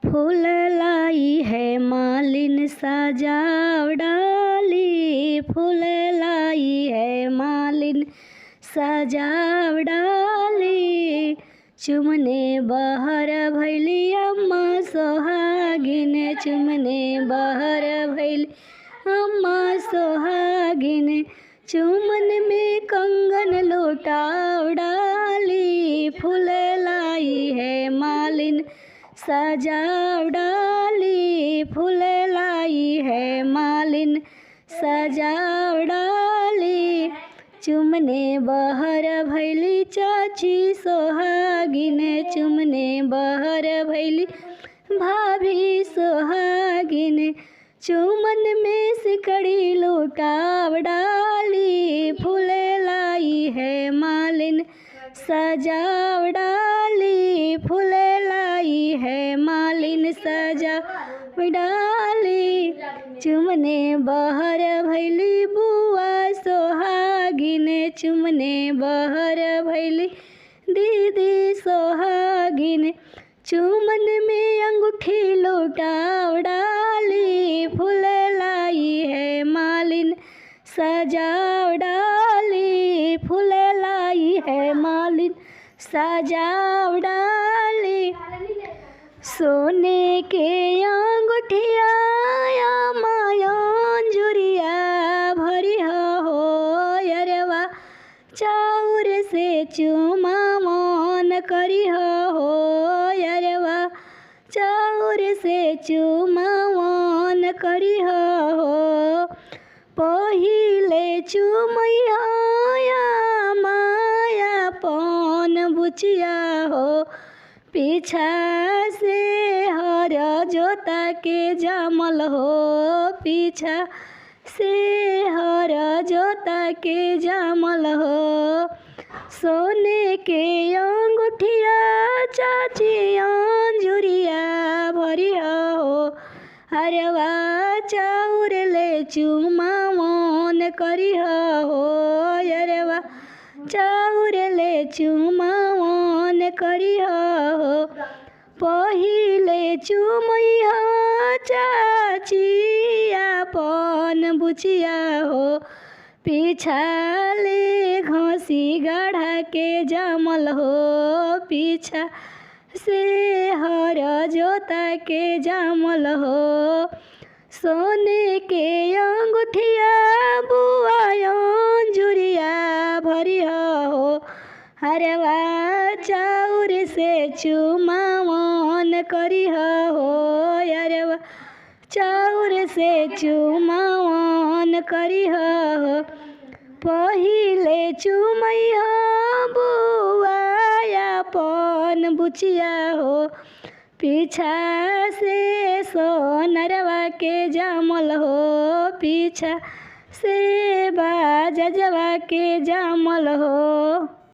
फूल लाई है मालिन सजाव डाली, फूल लाई है मालिन सजाव डाली। चुमने बहर भैली अम्मा सोहागिन, चुमने बहर भैली अम्मा सोहागिन। चुमन में कंगन लौटाव डाली, फूल लाई है मालिन सजाव डाली, फूल लाई है मालिन सजाव डाली। चुमने बहर भैली चाची सोहागिन, चुमने बहर भैली भाभी सोहागिन। चुमन में सिकड़ी लौटाव डाली, फूल लाई है मालिन सजाव डाली, फूल लाई है मालिन सजाव डाली। चुमने बहर भैली बुआ सोहागिन, चुमने बहर भैली दीदी सोहागिन। चुमन में अंगूठी लौटाव डाली, फूल लाई है मालिन सजाव डाली, फूल लाई है मालिन सजाव डाली। सोने के अंगूठिया मायंजुरिया भरी हो यरवा, चाउर से चुमा मन करी हो यरवा, चाउर से चुमा मन करी हो। पहिले चुमैया माया पन बुचिया हो, पीछा से हर जोता के जामल हो, पीछा से हर जोता के जामल हो। सोने के अंगूठिया चाची अंजुरिया भरी हो, हरवा चाउर ले चुमा मन करी हो यरवा, चाउर ले चुमा मन करी हो। पहिले चुमैया चाची आपन बुचिया हो, पीछा ले घसी गढ़ा के जामल हो, पीछा से हर जोता के जामल हो। सोने के अंगूठिया बुआ अंजुरिया भरी हो, हरवा चाउर से चुमा मन करी हो यरवा, चाउर से चुमा मन करी हो। पहिले चुमैया बुआ अपन बुचिया हो, पीछा से सोनरवा के जामल हो, पीछा से बाजवा के जामल हो।